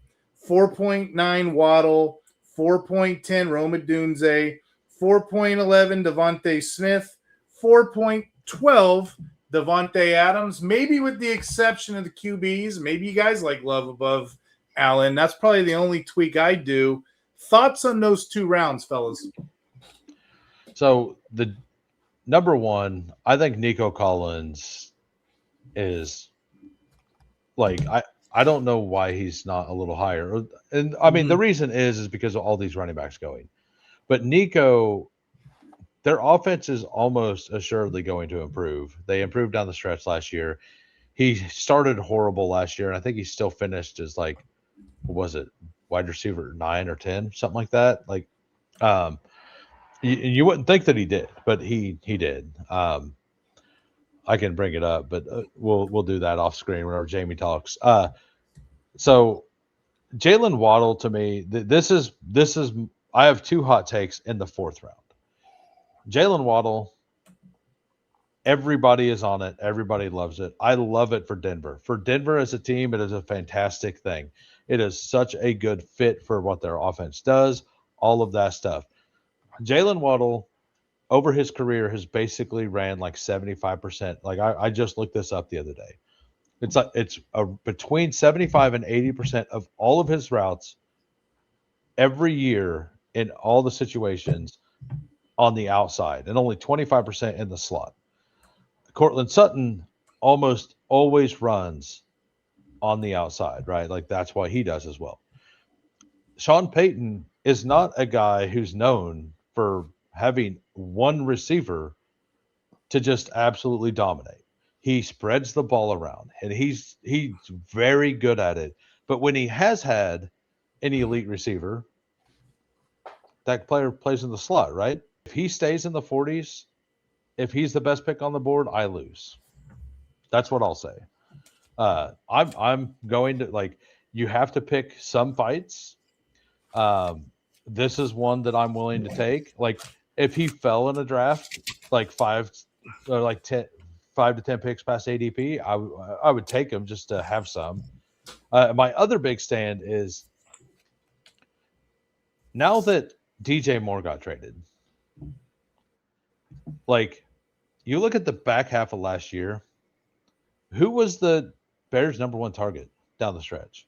Speaker 1: 4.9 Waddle, 4.10 Roma Dunze, 4.11 Devontae Smith, 4.12 Devontae Adams, maybe with the exception of the QBs. Maybe you guys like Love above Allen. That's probably the only tweak I do. Thoughts on those 2 rounds, fellas?
Speaker 4: So the number one, I think Nico Collins is like I don't know why he's not a little higher. And I mean the reason is because of all these running backs going. But Nico, their offense is almost assuredly going to improve. They improved down the stretch last year. He started horrible last year, and I think he still finished as like, what was it, wide receiver 9 or 10, something like that. Like you wouldn't think that he did, but he did. I can bring it up, but we'll do that off screen whenever Jamie talks. So Jalen Waddle, to me, this is I have 2 hot takes in the 4th round. Jalen Waddle, everybody is on it. Everybody loves it. I love it for Denver. For Denver as a team, it is a fantastic thing. It is such a good fit for what their offense does, all of that stuff. Jalen Waddle, over his career, has basically ran like 75%. Like I just looked this up the other day. It's between 75 and 80% of all of his routes every year in all the situations on the outside, and only 25% in the slot. Cortland Sutton almost always runs on the outside, right? Like that's what he does as well. Sean Payton is not a guy who's known for having one receiver to just absolutely dominate. He spreads the ball around, and he's very good at it. But when he has had an elite receiver, that player plays in the slot, right? If he stays in the 40s, if he's the best pick on the board, I lose. That's what I'll say. I'm going to like you have to pick some fights. This is one that I'm willing to take. Like if he fell in a draft, like 5 or like 10, 5 to 10 picks past ADP, I would take him just to have some. My other big stand is now that DJ Moore got traded, like you look at the back half of last year, who was the Bears' number one target down the stretch?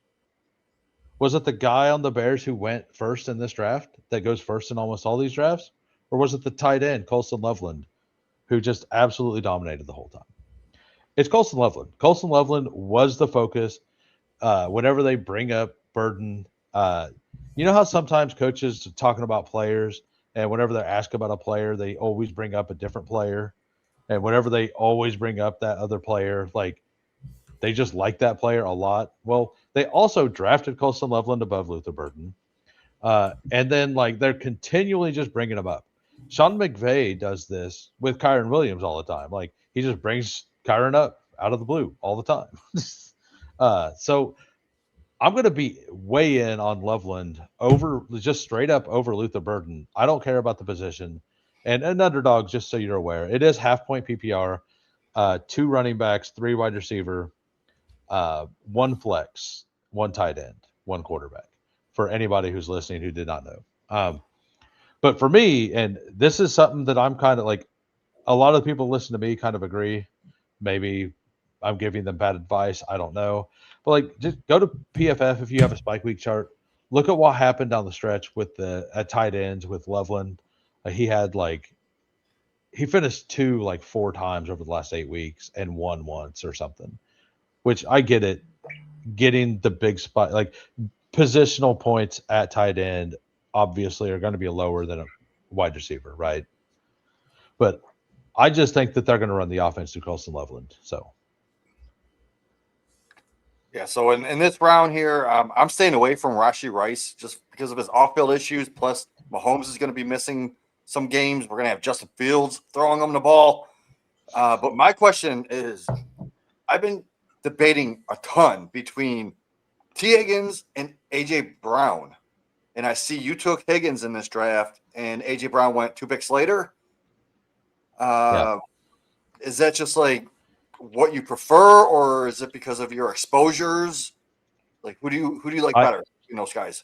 Speaker 4: Was it the guy on the Bears who went first in this draft that goes first in almost all these drafts? Or was it the tight end, Colston Loveland, who just absolutely dominated the whole time? It's Colston Loveland. Colston Loveland was the focus. Whenever they bring up Burden, you know how sometimes coaches are talking about players, and whenever they're asked about a player, they always bring up a different player. And whenever they always bring up that other player, like they just like that player a lot. Well, they also drafted Colston Loveland above Luther Burden. And then like they're continually just bringing him up. Sean McVay does this with Kyron Williams all the time. Like he just brings Kyron up out of the blue all the time. So I'm going to be way in on Loveland over just straight up over Luther Burden. I don't care about the position. And an underdog, just so you're aware, it is half point PPR, 2 running backs, 3 wide receiver, 1 flex, 1 tight end, 1 quarterback for anybody who's listening who did not know. But for me, and this is something that I'm kind of like, a lot of people listen to me kind of agree. Maybe I'm giving them bad advice. I don't know. But like, just go to PFF if you have a spike week chart. Look at what happened down the stretch with the tight ends with Loveland. He finished 2 like 4 times over the last 8 weeks and won once or something, which I get it. Getting the big spot, like positional points at tight end, obviously are going to be lower than a wide receiver, right? But I just think that they're going to run the offense through Colston Loveland. So,
Speaker 3: Yeah, so in this round here, I'm staying away from Rashee Rice just because of his off-field issues. Plus, Mahomes is going to be missing some games. We're going to have Justin Fields throwing him the ball. But my question is, I've been debating a ton between T. Higgins and A.J. Brown. And I see you took Higgins in this draft, and A.J. Brown went 2 picks later.
Speaker 4: yeah.
Speaker 3: Is that just like what you prefer, or is it because of your exposures? Like, who do you like better in those guys?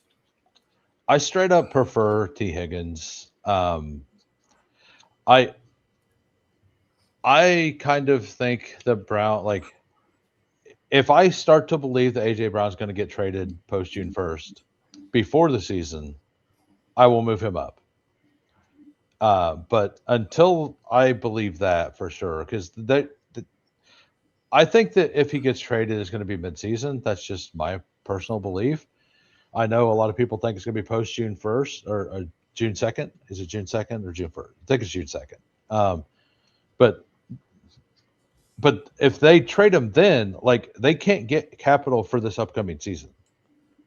Speaker 4: I straight up prefer T. Higgins. I kind of think the Brown, like, if I start to believe that AJ Brown's going to get traded post June 1st before the season, I will move him up. But until I believe that for sure, because I think that if he gets traded, it's going to be midseason. That's just my personal belief. I know a lot of people think it's going to be post June 1st or June 2nd. Is it June 2nd or June 1st? I think it's June 2nd. But if they trade him then, like they can't get capital for this upcoming season.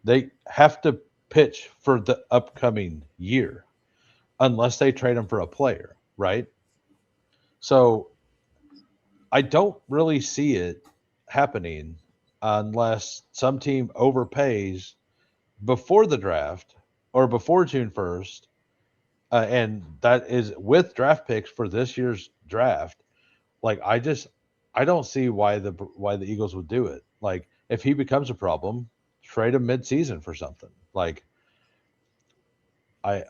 Speaker 4: They have to pitch for the upcoming year unless they trade him for a player, right? So I don't really see it happening unless some team overpays before the draft or before June 1st. And that is with draft picks for this year's draft. Like I don't see why the Eagles would do it. Like if he becomes a problem, trade him mid-season for something. Like I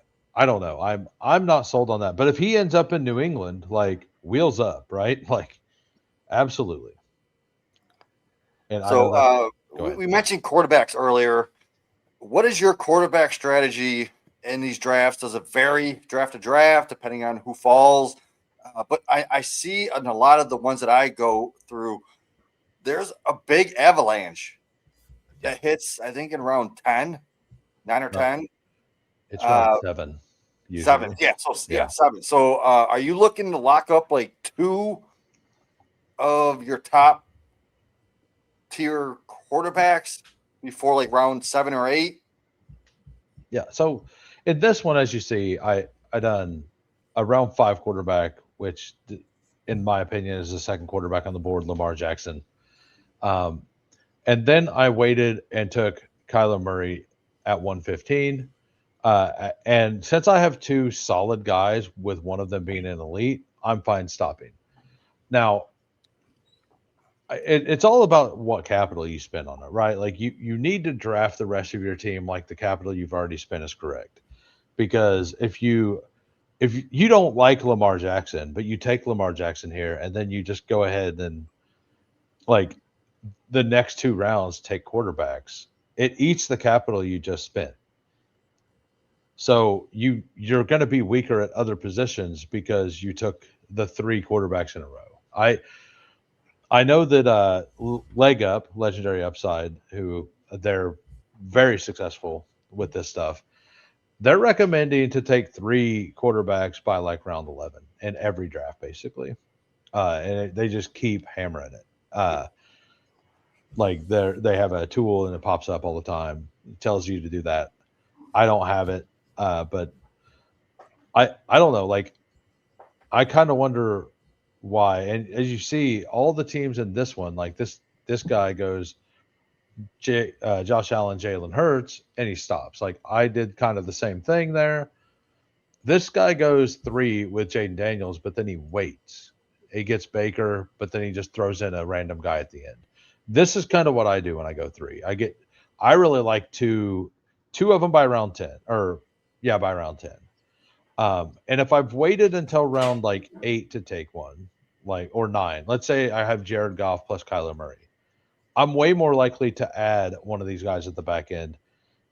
Speaker 4: don't know. I'm not sold on that. But if he ends up in New England, like wheels up, right? Like absolutely. And
Speaker 3: so we mentioned quarterbacks earlier. What is your quarterback strategy in these drafts? Does it vary draft to draft depending on who falls? But I see in a lot of the ones that I go through, there's a big avalanche that hits, I think, in round 10, 9 or 10.
Speaker 4: It's round 7. Usually.
Speaker 3: 7, yeah. So, 7. So are you looking to lock up like 2 of your top tier quarterbacks before like round 7 or 8?
Speaker 4: Yeah. So in this one, as you see, I done a round 5 quarterback, which in my opinion, is the second quarterback on the board, Lamar Jackson. And then I waited and took Kyler Murray at 115. And since I have two solid guys, with one of them being an elite, I'm fine stopping. Now, it's all about what capital you spend on it, right? Like you need to draft the rest of your team like the capital you've already spent is correct. Because if you don't like Lamar Jackson, but you take Lamar Jackson here, and then you just go ahead and like the next two rounds take quarterbacks, it eats the capital you just spent. So you're going to be weaker at other positions because you took the three quarterbacks in a row. I know that Leg Up, Legendary Upside, who they're very successful with this stuff, they're recommending to take three quarterbacks by like round 11 in every draft, basically. And they just keep hammering it. Like they have a tool and it pops up all the time. It tells you to do that. I don't have it, but I don't know. Like I kind of wonder why. And as you see, all the teams in this one, like this guy goes Josh Allen, Jalen Hurts, and he stops. Like I did kind of the same thing there. This guy goes 3 with Jaden Daniels, but then he waits. He gets Baker, but then he just throws in a random guy at the end. This is kind of what I do when I go 3. I really like two of them by round 10, by round 10. And if I've waited until round like 8 to take one, or 9, let's say I have Jared Goff plus Kyler Murray, I'm way more likely to add one of these guys at the back end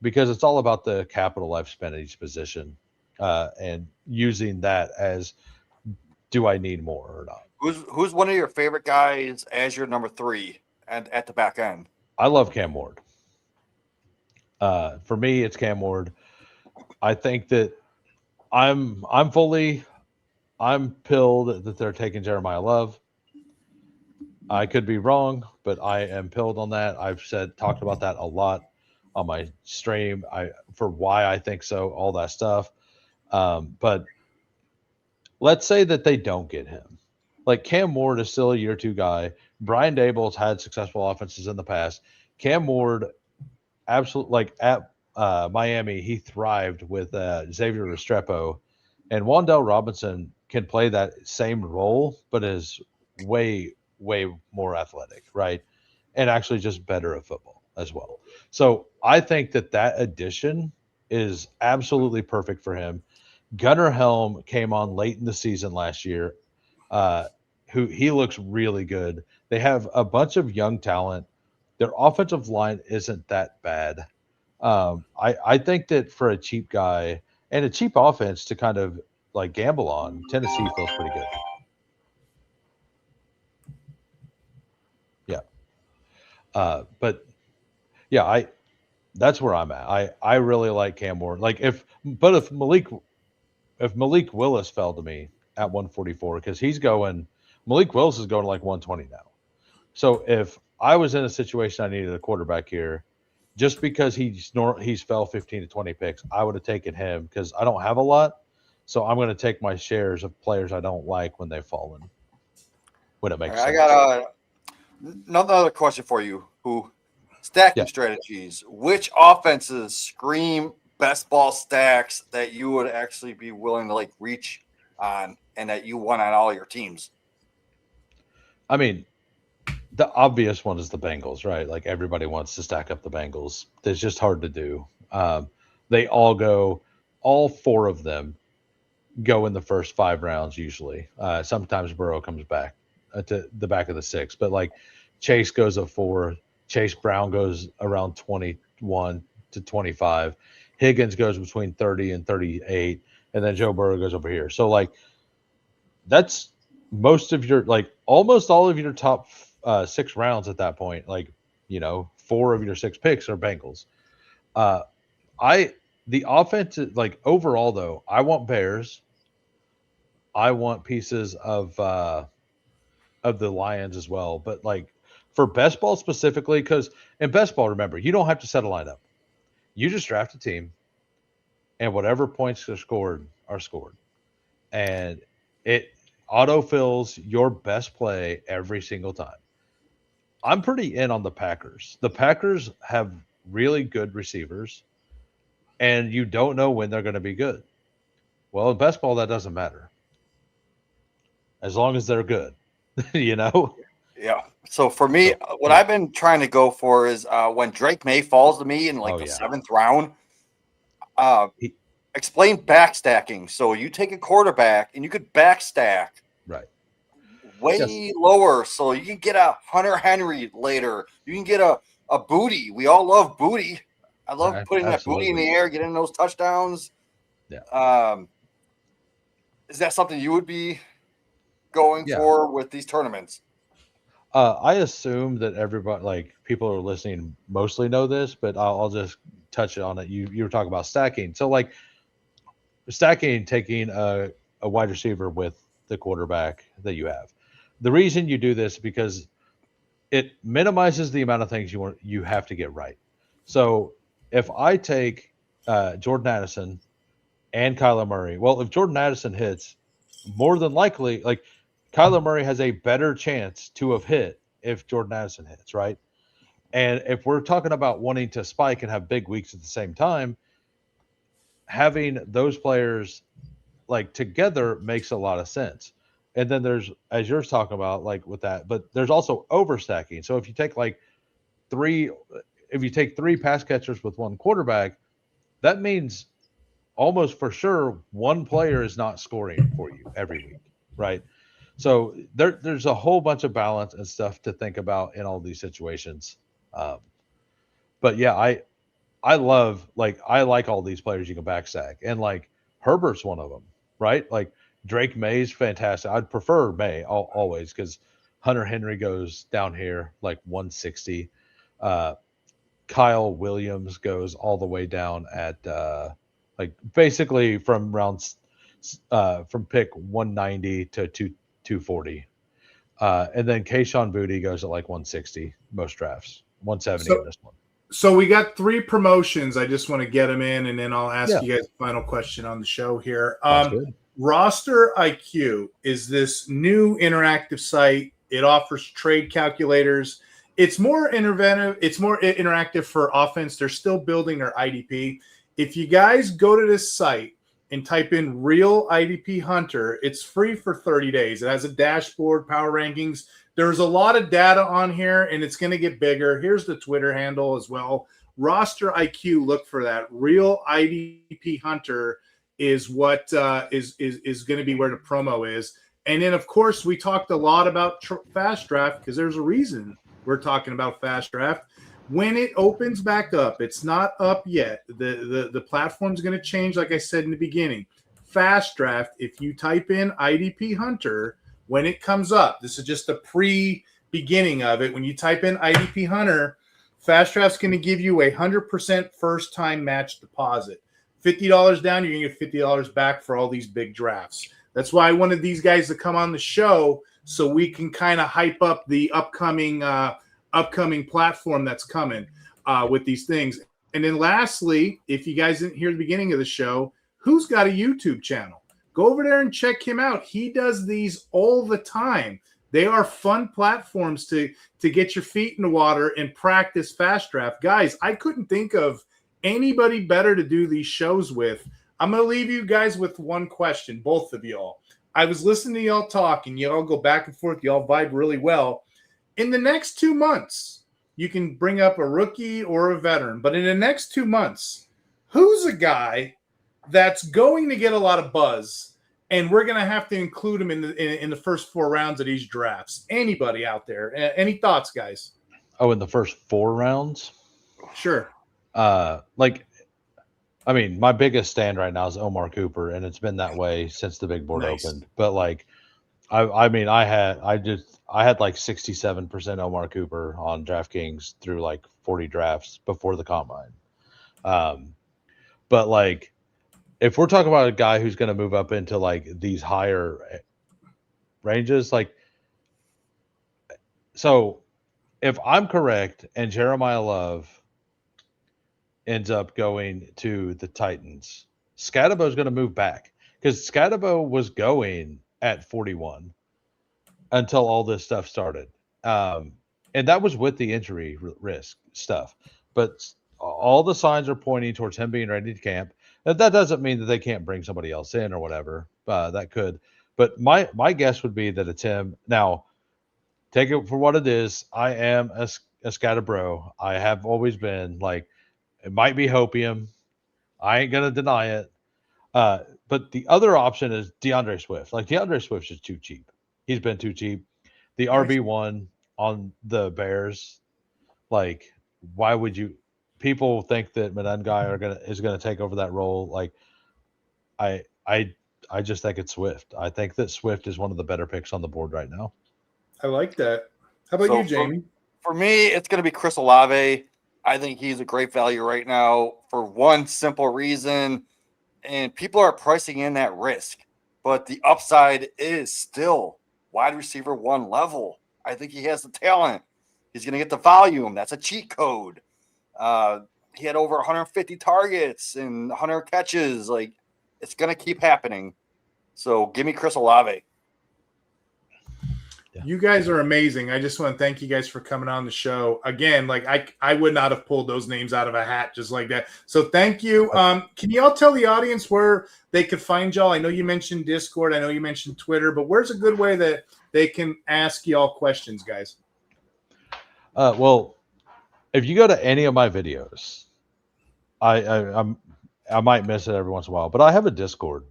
Speaker 4: because it's all about the capital I've spent at each position, and using that as, do I need more or not?
Speaker 3: Who's one of your favorite guys as your number 3 at the back end?
Speaker 4: I love Cam Ward. For me, it's Cam Ward. I think that I'm pilled that they're taking Jeremiah Love. I could be wrong, but I am pilled on that. I've talked about that a lot on my stream. For why I think so, all that stuff. But let's say that they don't get him. Like Cam Ward is still a year 2 guy. Brian Daboll's had successful offenses in the past. Cam Ward, absolutely, like at Miami, he thrived with Xavier Restrepo, and Wan'Dale Robinson can play that same role, but is way more athletic, right? And actually just better at football as well. So I think that addition is absolutely perfect for him. Gunnar Helm came on late in the season last year. Who he looks really good. They have a bunch of young talent. Their offensive line isn't that bad. I think that for a cheap guy and a cheap offense to kind of like gamble on, Tennessee feels pretty good. Yeah. But yeah, that's where I'm at. I really like Cam Ward. Like if Malik Willis fell to me at 144, because Malik Willis is going to like 120 now. So if I was in a situation I needed a quarterback here, just because he's fell 15 to 20 picks, I would have taken him because I don't have a lot. So I'm going to take my shares of players I don't like when they've fallen. When it makes sense.
Speaker 3: I got another question for you. Stacking strategies. Which offenses scream best ball stacks that you would actually be willing to like reach on and that you want on all your teams?
Speaker 4: I mean, the obvious one is the Bengals, right? Like everybody wants to stack up the Bengals. It's just hard to do. They all 4 of them go in the first 5 rounds usually. Sometimes Burrow comes back to the back of the 6, but like Chase goes at 4. Chase Brown goes around 21 to 25. Higgins goes between 30 and 38, and then Joe Burrow goes over here. So like that's most of your almost all of your top 6 rounds at that point. 4 of your 6 picks are Bengals. The offense, overall though, I want Bears. I want pieces of the Lions as well, but for best ball specifically, because in best ball, remember, you don't have to set a lineup. You just draft a team, and whatever points are scored. And autofills your best play every single time. I'm pretty in on the Packers. The Packers have really good receivers, and you don't know when they're going to be good. Well, in best ball, that doesn't matter. As long as they're good, you know?
Speaker 3: Yeah. So for me,
Speaker 4: So,
Speaker 3: what
Speaker 4: yeah.
Speaker 3: I've been trying to go for is when Drake May falls to me in like
Speaker 4: Oh,
Speaker 3: the
Speaker 4: yeah.
Speaker 3: 7th round,
Speaker 4: He-
Speaker 3: explain backstacking. So you take a quarterback and you could backstack
Speaker 4: right.
Speaker 3: way
Speaker 4: Yes.
Speaker 3: lower. So you can get a Hunter Henry later. You can get a Booty. We all love Booty. I love putting that Booty in
Speaker 4: Absolutely.
Speaker 3: the air, getting those touchdowns.
Speaker 4: Yeah.
Speaker 3: Is that something you would be going
Speaker 4: Yeah.
Speaker 3: for with these tournaments?
Speaker 4: I assume that everybody, like people who are listening, mostly know this, but I'll just touch on it. You were talking about stacking, so like stacking, taking a wide receiver with the quarterback that you have. The reason you do this is because it minimizes the amount of things you have to get right. So if I take Jordan Addison and Kyler Murray, well, if Jordan Addison hits, more than likely, like Kyler Murray has a better chance to have hit if Jordan Addison hits, right? And if we're talking about wanting to spike and have big weeks at the same time, having those players like together makes a lot of sense. And then there's, as you're talking about, like with that, but there's also overstacking. So if you take like three, if you take three pass catchers with one quarterback, that means almost for sure one player is not scoring for you every week, right? So there's a whole bunch of balance and stuff to think about in all these situations. Um, but yeah, I love I like all these players you can backstack, and like Herbert's one of them, right? Like Drake May's fantastic. I'd prefer May always because Hunter Henry goes down here like 160. Kyle Williams goes all the way down at like basically from rounds from pick 190 to 240. And then Kayshawn Booty goes at like 160 most drafts, 170 in this one.
Speaker 1: So we got 3 promotions. I just want to get them in, and then I'll ask
Speaker 4: Yeah.
Speaker 1: you guys a final question on the show here.
Speaker 4: Sounds good.
Speaker 1: Roster IQ is this new interactive site. It offers trade calculators. It's more interventive. It's more interactive for offense. They're still building their IDP. If you guys go to this site and type in Real IDP Hunter, it's free for 30 days. It has a dashboard, power rankings. There's a lot of data on here, and it's going to get bigger. Here's the Twitter handle as well. Roster IQ, look for that. Real IDP Hunter is what is going to be where the promo is. And then, of course, we talked a lot about Fast Draft because there's a reason we're talking about Fast Draft. When it opens back up, it's not up yet. The platform's going to change, like I said in the beginning. Fast Draft, if you type in IDP Hunter, when it comes up, this is just a pre-beginning of it. When you type in IDP Hunter, Fast Draft's going to give you a 100% first-time match deposit. $50 down, you're going to get $50 back for all these big drafts. That's why I wanted these guys to come on the show so we can kind of hype up the upcoming platform that's coming with these things. And then lastly, if you guys didn't hear the beginning of the show, who's got a YouTube channel? Go over there and check him out. He does these all the time. They are fun platforms to get your feet in the water and practice Fast Draft. Guys, I couldn't think of anybody better to do these shows with. I'm going to leave you guys with one question, both of y'all. I was listening to y'all talk, and y'all go back and forth. Y'all vibe really well. In the next 2 months, you can bring up a rookie or a veteran. But in the next 2 months, who's a guy that's going to get a lot of buzz, and we're going to have to include him in the first 4 rounds of these drafts? Anybody out there? Any thoughts, guys?
Speaker 4: Oh, in the first 4 rounds?
Speaker 1: Sure.
Speaker 4: I mean, my biggest stand right now is Omar Cooper, and it's been that way since the big board opened. But like, I mean, I had like 67% Omar Cooper on DraftKings through like 40 drafts before the combine. But like, if we're talking about a guy who's going to move up into like these higher ranges, like, so if I'm correct and Jeremiah Love ends up going to the Titans, Scadabo is going to move back because Scadabo was going at 41 until all this stuff started. And that was with the injury risk stuff. But all the signs are pointing towards him being ready to camp. That doesn't mean that they can't bring somebody else in or whatever. That could. But my guess would be that it's him. Now, take it for what it is. I am a scatter bro. I have always been. Like, it might be hopium. I ain't going to deny it. But the other option is DeAndre Swift. Like, DeAndre Swift is too cheap. He's been too cheap. The RB1 on the Bears, like, why would you? People think that Menengai is gonna take over that role. Like, I just think it's Swift. I think that Swift is one of the better picks on the board right now.
Speaker 1: I like that. How about you, Jamie?
Speaker 3: For me, it's going to be Chris Olave. I think he's a great value right now for one simple reason, and people are pricing in that risk, but the upside is still wide receiver 1 level. I think he has the talent. He's going to get the volume. That's a cheat code. He had over 150 targets and 100 catches. Like, it's going to keep happening. So give me Chris Olave.
Speaker 1: Yeah. You guys are amazing. I just want to thank you guys for coming on the show. Again, like I would not have pulled those names out of a hat just like that. So thank you. Can you all tell the audience where they could find y'all? I know you mentioned Discord. I know you mentioned Twitter, but where's a good way that they can ask y'all questions, guys?
Speaker 4: Well, if you go to any of my videos, I might miss it every once in a while, but I have a Discord.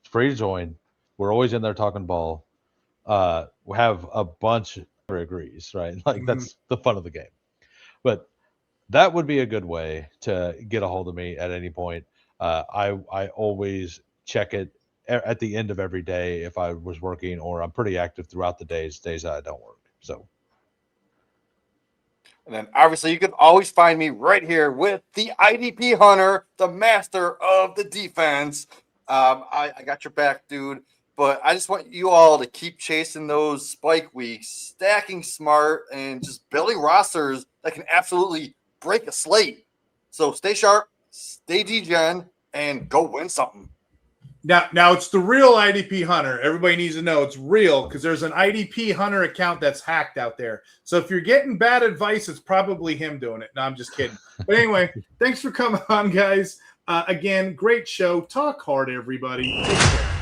Speaker 4: It's free to join. We're always in there talking ball. We have a bunch of agrees, right? Like, that's the fun of the game. But that would be a good way to get a hold of me at any point. I always check it at the end of every day if I was working, or I'm pretty active throughout the days that I don't work. So.
Speaker 3: And then obviously you can always find me right here with the IDP Hunter, the master of the defense. I got your back, dude. But I just want you all to keep chasing those spike weeks, stacking smart, and just building rosters that can absolutely break a slate. So stay sharp, stay degen, and go win something.
Speaker 1: Now it's the real IDP Hunter. Everybody needs to know it's real, because there's an IDP Hunter account that's hacked out there. So if you're getting bad advice, it's probably him doing it. No, I'm just kidding. But anyway, thanks for coming on, guys. Again, great show. Talk hard, everybody. Take care.